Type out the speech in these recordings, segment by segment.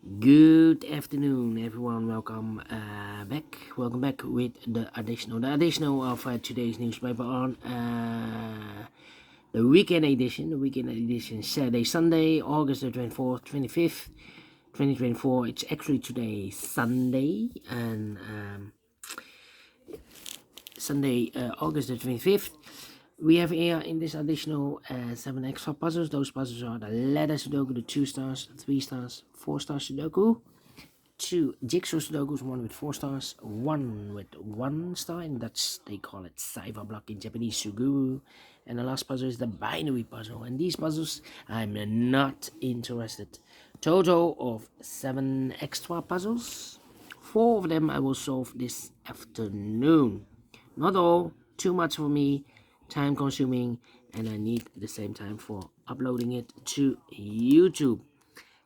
Good afternoon, everyone. Welcome back. Welcome back with the additional of today's newspaper on the weekend edition. The weekend edition, Saturday, Sunday, August the 24th, 25th, 2024. It's actually today, Sunday, and Sunday, August the 25th. We have here in this additional 7 extra puzzles. Those puzzles are the ladder Sudoku, the 2 stars, 3 stars, 4 stars Sudoku, 2 jigsaw Sudokus, 1 with 4 stars, 1 with 1 star, and that's, they call it cipher block in Japanese, Suguru. And the last puzzle is the binary puzzle. And these puzzles, I'm not interested. Total of 7 extra puzzles. 4 of them I will solve this afternoon. Not all, too much for me, time consuming, and I need the same time for uploading it to YouTube.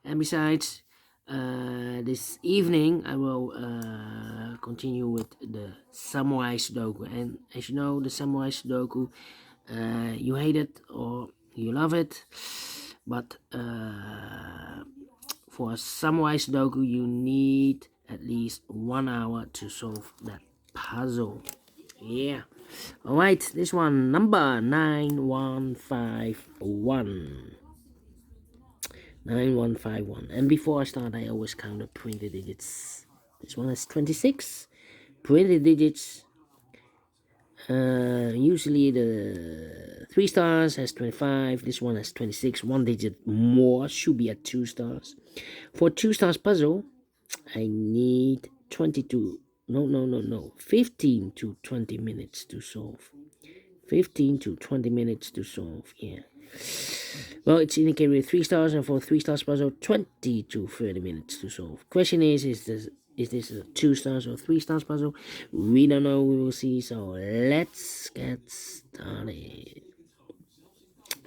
And besides, this evening I will continue with the Samurai Sudoku. And as you know, the Samurai Sudoku, you hate it or you love it, but for a Samurai Sudoku you need at least 1 hour to solve that puzzle. Yeah. Alright, this one, number 9151. 9151. And before I start, I always count the printed digits. This one has 26 printed digits. Usually the 3 stars has 25. This one has 26. 1 digit more, should be at 2 stars. For 2 stars puzzle, I need 22. No. 15 to 20 minutes to solve. 15 to 20 minutes to solve, yeah. Well, it's indicated with 3 stars, and for 3 stars puzzle, 20 to 30 minutes to solve. Question is this a 2 stars or 3 stars puzzle? We don't know, we will see, so let's get started.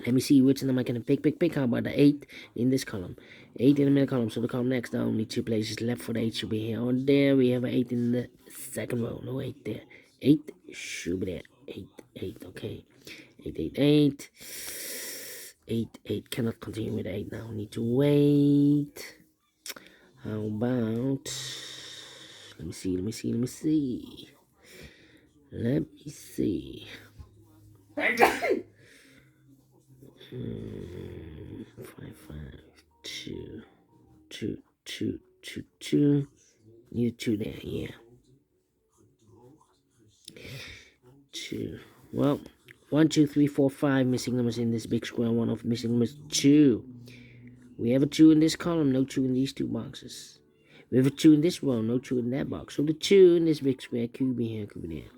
Let me see which number I can pick. How about the 8 in this column? 8 in the middle column, so the column next, there are only 2 places left for the 8 should be here or there. We have an 8 in the second row, no 8 there. 8 should be there. 8, okay. 8. 8 cannot continue with 8 now. Need to wait. How about, let me see. 5, 2. Need 2 there, yeah. 2. Well, 1, 2, 3, 4, 5 missing numbers in this big square. One of missing numbers 2. We have a 2 in this column, no 2 in these 2 boxes. We have a 2 in this row, no 2 in that box. So the 2 in this big square could be here, could be there.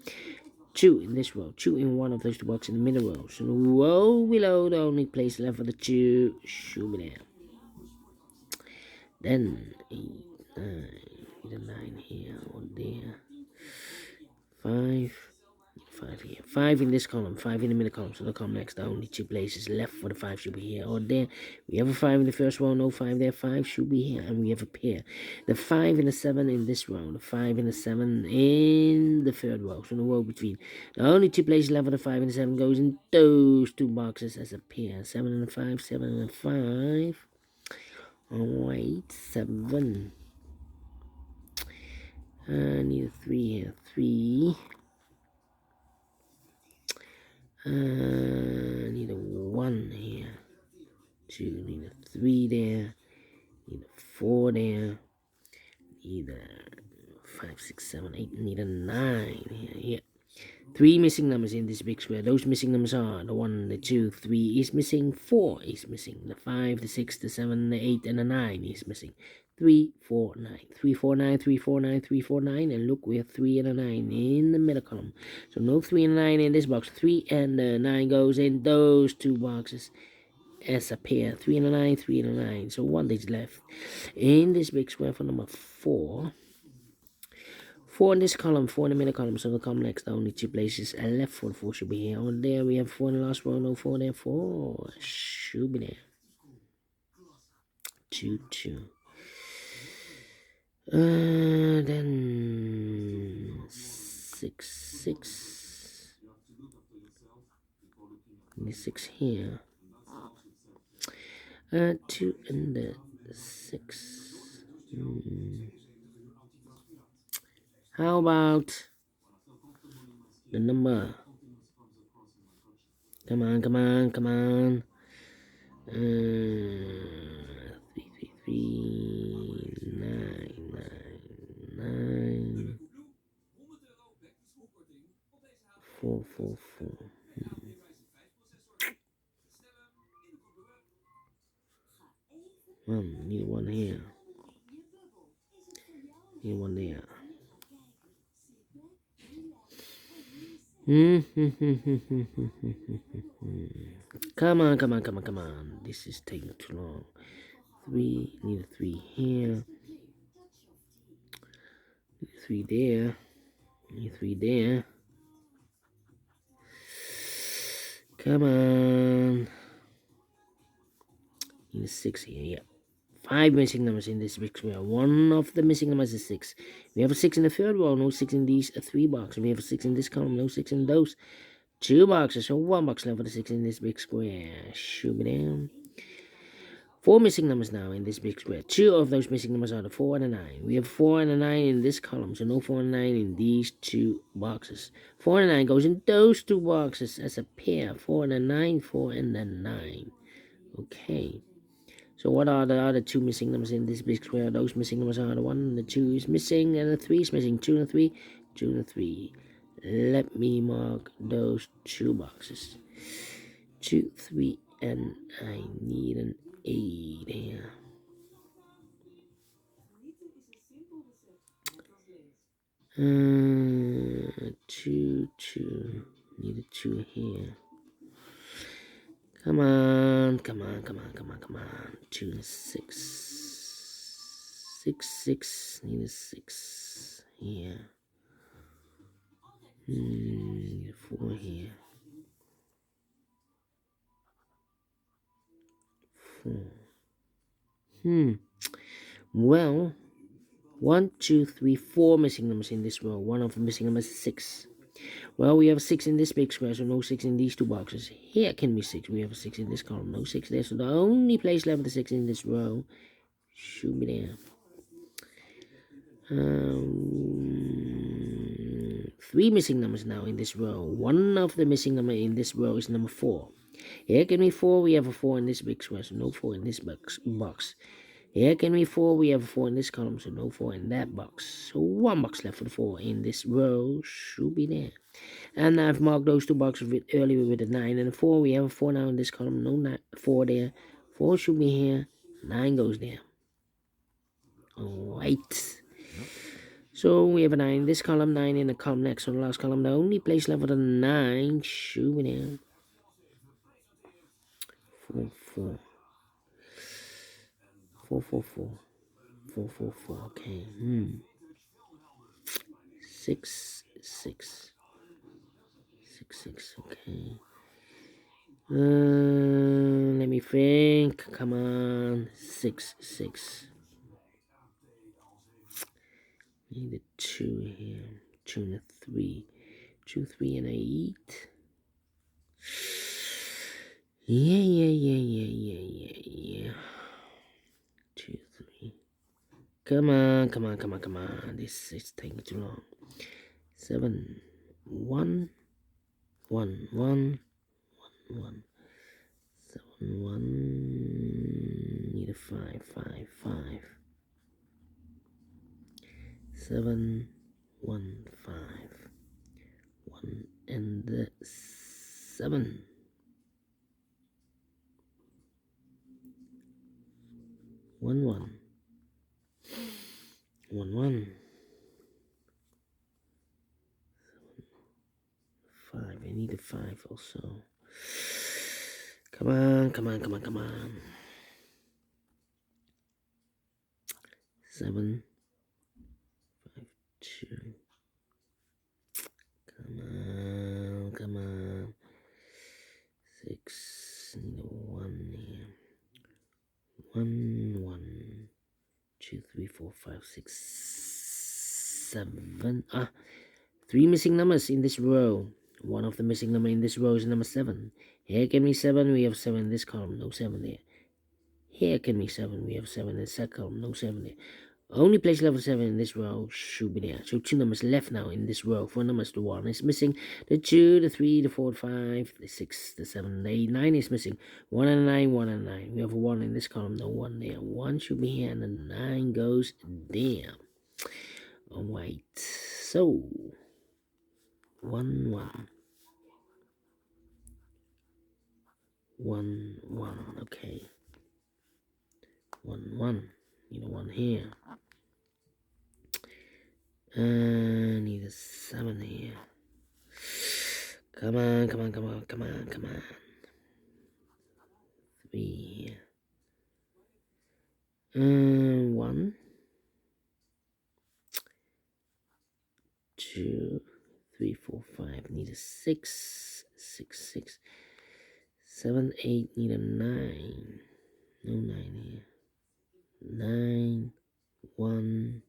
2 in this row, 2 in one of those 2 boxes in the middle row. So the row below, the only place left for the 2 should be there. Then 8, 9, either 9 here or there. 5 here. 5 in this column, 5 in the middle column. So the column next, the only 2 places left for the 5 should be here or there. We have a 5 in the first row, no 5 there. 5 should be here, and we have a pair. The 5 and the 7 in this row, the 5 and the 7 in the third row. So the row between. The only 2 places left for the 5 and the 7 goes in those 2 boxes as a pair. 7 and a 5, 7 and a 5. Alright, 7. I need a 3 here. 3. Need a 1 here. 2, need a 3 there. Need a 4 there. Need a 5, 6, 7, 8. Need a 9 here. Yeah. 3 missing numbers in this big square. Those missing numbers are the 1, the 2, 3 is missing, 4 is missing, the 5, the 6, the 7, the 8, and the 9 is missing. 3, 4, 9. 3, 4, 9, 3, 4, 9, 3, 4, 9. And look, we have 3 and a 9 in the middle column. So no 3 and 9 in this box. 3 and 9 goes in those 2 boxes as a pair. 3 and a 9, 3 and a 9. So 1 digit left in this big square for number 4. 4 in this column, 4 in the middle column. So the column next, the only 2 places left for the 4 should be here. On there, we have 4 in the last row, no 4 there. 4 should be there. 2, 2. Then 6, 6. And 6 here. 2 and the 6. How about the number? Come on, come on, come on. 333 999 444. Need one here. Need one there. Come on, come on, come on, come on. This is taking too long. Need a 3 here. Need a 3 there. Need a 3 there. Come on. Need a 6 here, yeah. 5 missing numbers in this big square. One of the missing numbers is 6. We have a 6 in the third row, no 6 in these 3 boxes. We have a 6 in this column, no 6 in those 2 boxes. So 1 box left for the 6 in this big square. Shoot me down. 4 missing numbers now in this big square. 2 of those missing numbers are the 4 and the 9. We have 4 and a 9 in this column, so no 4 and 9 in these 2 boxes. 4 and a 9 goes in those 2 boxes as a pair. 4 and a 9, 4 and a 9. Okay. So what are the other 2 missing numbers in this big square? Those missing numbers are the 1 and the 2 is missing, and the 3 is missing. 2 and 3, 2 and 3. Let me mark those 2 boxes. 2, 3, and I need an 8 here. 2, 2. Need a 2 here. Come on, come on, come on, come on, come on. 2 and 6. 6, 6. Need a 6 here. Need a 4 here. 4. Well, 1, 2, 3, 4 missing numbers in this row. One of the missing numbers is 6. Well, we have a 6 in this big square, so no 6 in these 2 boxes. Here can be 6. We have a 6 in this column, no 6 there. So the only place left for the 6 in this row should be there. 3 missing numbers now in this row. One of the missing number in this row is number 4. Here can be 4. We have a 4 in this big square, so no 4 in this box. Here can be 4. We have a 4 in this column, so no 4 in that box. So 1 box left for the 4 in this row should be there. And I've marked those 2 boxes earlier with a 9 and a 4. We have a 4 now in this column, no 4 there. 4 should be here. 9 goes there. Alright. So we have a 9 in this column, 9 in the column next. So the last column, the only place left for the 9 should be there. 4, 4. 4, 4, 4. 4, 4, 4. Okay. 6, 6. 6, 6. Okay. Let me think. Come on. 6, 6. Need a 2 here. 2 and a 3. 2, 3 and a 8. Yeah. 2, 3. Come on. This is taking too long. 7, 1, 1, 1, 1, 7, 1. Need a 5, 5, 5. 7, 1, 5. 1 and the 7. 1, 1. 1, 1. 5. I need a 5 also. Come on. 7, 5, 2. Come on. 6. Need a 1 here. 1, 1, 2, 3, 4, 5, 6, 7. 3 missing numbers in this row. One of the missing number in this row is number 7. Here can be 7. We have 7 in this column. No 7 there. Here can be 7. We have 7 in this column. No 7 there. Only place level 7 in this row should be there. So 2 numbers left now in this row. 4 numbers, the 1 is missing. The 2, the 3, the 4, the 5, the 6, the 7, the 8, 9 is missing. 1 and a 9, 1 and a 9. We have a 1 in this column, no 1 there. 1 should be here and the 9 goes there. Alright, so 1, 1. 1, 1, okay. 1, 1. Need a 1 here. Need a 7 here. Come on, come on, come on, come on, come on. 3 here. 1, 2, 3, 4, 5. Need a 6, 6, 6. 7, 8. Need a 9. No 9 here. 9, 1.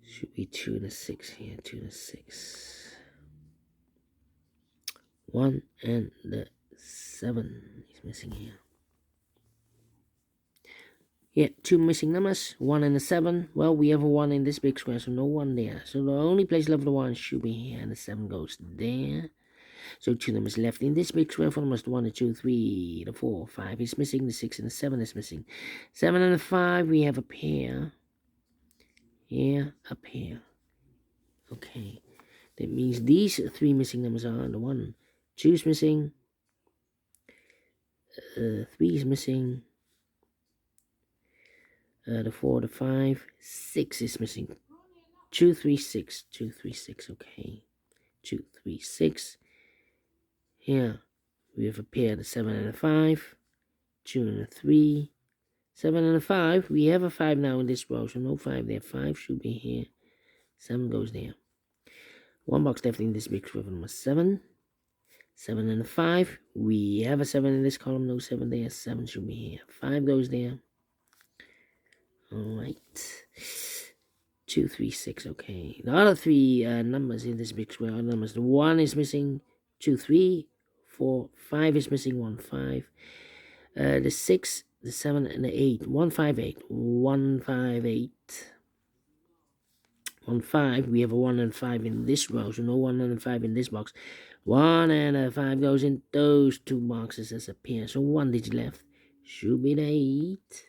Should be 2 and a 6 here. 2 and a 6. 1 and the 7 is missing here. Yeah, 2 missing numbers, 1 and a 7. Well, we have a 1 in this big square, so no 1 there. So the only place left the 1 should be here, and the 7 goes there. So 2 numbers left in this big square. 4 numbers, the 1, the 2, 3, the 4, 5 is missing. The 6 and the 7 is missing. 7 and the 5, we have a pair. Here, a pair. Okay. That means these 3 missing numbers are the 1, 2 is missing. 3 is missing. The 4, the 5, 6 is missing. 2, 3, 6. 2, 3, 6. Okay. 2, 3, 6. Here we have a pair, the 7 and a 5. 2 and a 3. 7 and a 5. We have a 5 now in this row, so no 5 there. 5 should be here. 7 goes there. 1 box left in this big square, number 7. 7 and a 5. We have a 7 in this column, no 7 there. 7 should be here. 5 goes there. Alright. 2, 3, 6. Okay. The other 3 numbers in this big square are numbers. The 1 is missing. 2, 3, 4, 5 is missing. 1, 5. The 6, the 7, and the 8. 1, 5, 8. 1, 5, 8. 1, 5. We have a 1 and 5 in this row, so no 1 and 5 in this box. 1 and a 5 goes in those 2 boxes as a pair. So 1 digit left. Should be the 8.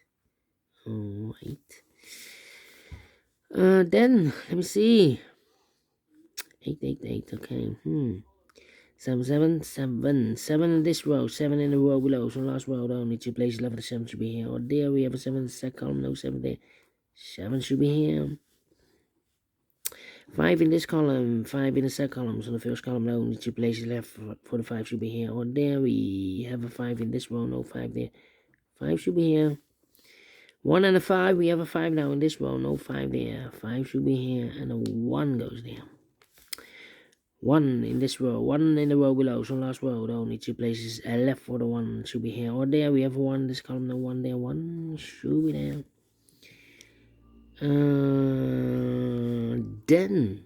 Alright. Then, let me see. 8, 8, 8, okay. 7, 7, 7. 7 in this row, 7 in the row below. So last row, the only 2 places left, the 7 should be here. Or there, we have a 7 in the second column, no 7 there. 7 should be here. 5 in this column, 5 in the second column. So the first column, the only 2 places left for the 5 should be here. Or there, we have a 5 in this row, no 5 there. 5 should be here. 1 and a 5, we have a 5 now in this row, no 5 there. 5 should be here, and a 1 goes there. 1 in this row, 1 in the row below, so last row, the only 2 places left for the 1 should be here. Or there, we have 1 in this column, no 1 there. 1 should be there. Then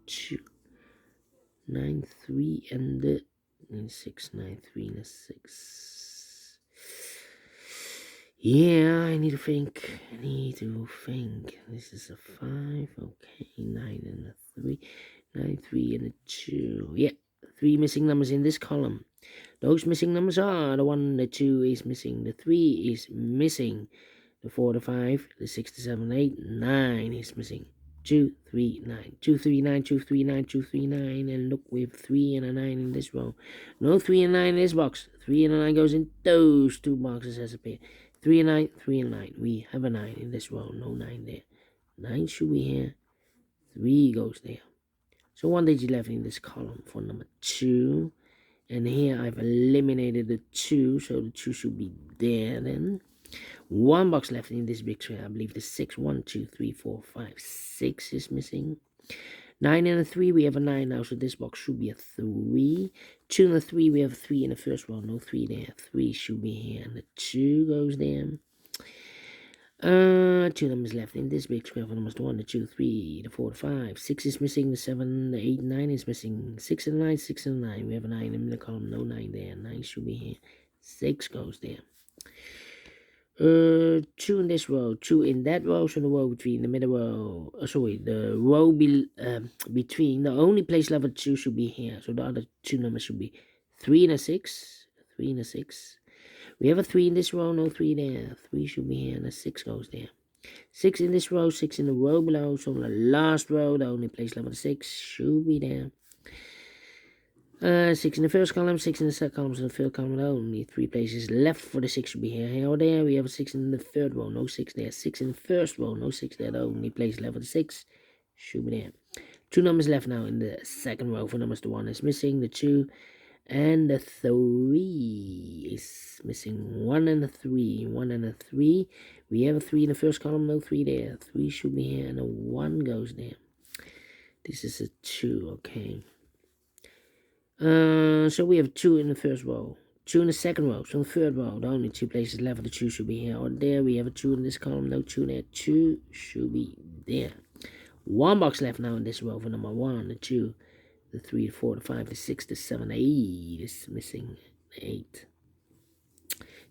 2, 9, 3, and the 6, 9, 3, and the 6. Yeah, I need to think. This is a 5. Okay, 9 and a 3. 9, 3, and a 2. Yeah, 3 missing numbers in this column. Those missing numbers are the 1, the 2 is missing. The 3 is missing. The 4, the 5, the 6, the 7, 8, 9 is missing. 2, 3, 9. 2, 3, 9, 2, 3, 9, 2, 3, 9. And look, we have 3 and a 9 in this row. No 3 and 9 in this box. 3 and a 9 goes in those 2 boxes as a pair. 3 and 9, 3 and 9. We have a 9 in this row. No 9 there. 9 should be here. 3 goes there. So 1 digit left in this column for number 2. And here I've eliminated the 2. So the 2 should be there then. 1 box left in this big square. I believe the 6. 1, 2, 3, 4, 5, 6 is missing. 9 and a 3. We have a 9 now. So this box should be a 3. 2 and a 3. We have a 3 in the first row. No 3 there. 3 should be here. And the 2 goes there. 2 numbers left in this big square. For numbers 1, the 2, 3, the 4, the 5. 6 is missing. The 7, the 8, 9 is missing. 6 and 9, 6 and 9. We have a 9 in the column. No 9 there. 9 should be here. 6 goes there. Two in this row, two in that row, so the row between the middle row, sorry, the row between, the only place level 2 should be here, so the other two numbers should be 3 and a 6, 3 and a 6. We have a 3 in this row, no 3 there, 3 should be here, and a 6 goes there. 6 in this row, 6 in the row below, so the last row, the only place level 6 should be there. 6 in the first column, 6 in the second column, so the third column only 3 places left for the 6 should be here or there. We have a 6 in the third row, no 6 there. 6 in the first row, no 6 there. The only place left for the 6 should be there. 2 numbers left now in the second row. For numbers, the 1 is missing, the 2 and the 3 is missing. 1 and the 3, 1 and the 3. We have a 3 in the first column, no 3 there. 3 should be here and a 1 goes there. This is a 2, okay. So we have 2 in the first row, 2 in the second row, so in the third row, the only 2 places left for the 2 should be here or there. We have a 2 in this column, no 2 there, 2 should be there. 1 box left now in this row for number 1, the 2, the 3, the 4, the 5, the 6, the 7, the 8 is missing, 8.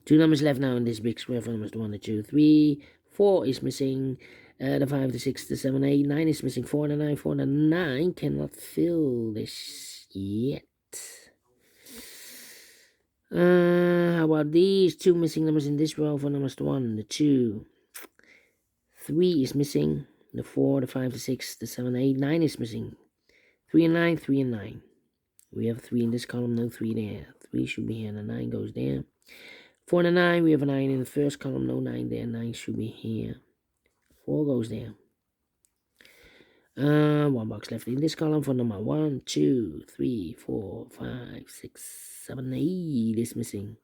2 numbers left now in this big square for numbers 1, the 2, 3, 4 is missing, the 5, the 6, the 7, 8, 9 is missing, 4 and the 9, 4 and the 9 cannot fill this yet. How about these 2 missing numbers in this row for numbers 1, the 2, 3 is missing, the 4, the 5, the 6, the 7, 8, 9 is missing, 3 and 9, 3 and 9. We have 3 in this column, no 3 there, 3 should be here, and the 9 goes there. 4 and a 9, we have a 9 in the first column, no 9 there, 9 should be here, 4 goes there. 1 box left in this column for number 1, 2, 3, 4, 5, 6, 7, 8 is missing.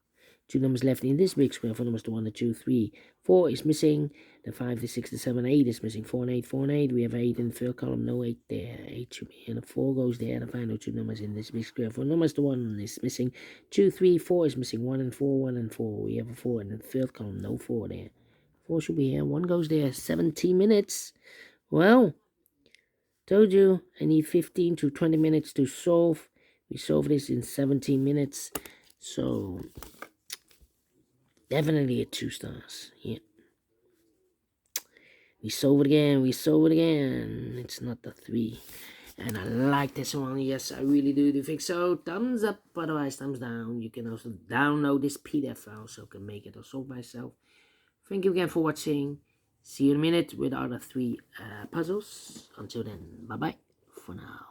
2 numbers left in this big square for numbers 1, the 2, 3, 4 is missing. The 5, the 6, the 7, 8 is missing. 4 and 8, 4 and 8. We have 8 in the third column, no 8 there. 8 should be here. The 4 goes there. The final 2 numbers in this big square for numbers 1 is missing. 2, 3, 4 is missing. 1 and 4, 1 and 4. We have a 4 in the third column, no 4 there. 4 should be here. 1 goes there. 17 minutes. Well, told you I need 15 to 20 minutes to solve. We solved this in 17 minutes. So definitely a 2 stars. Yeah. We solve it again. We solve it again. It's not the 3. And I like this one. Yes, I really do think so. Thumbs up. Otherwise, thumbs down. You can also download this PDF file so I can make it or solve myself. Thank you again for watching. See you in a minute with the other 3 puzzles. Until then, bye-bye for now.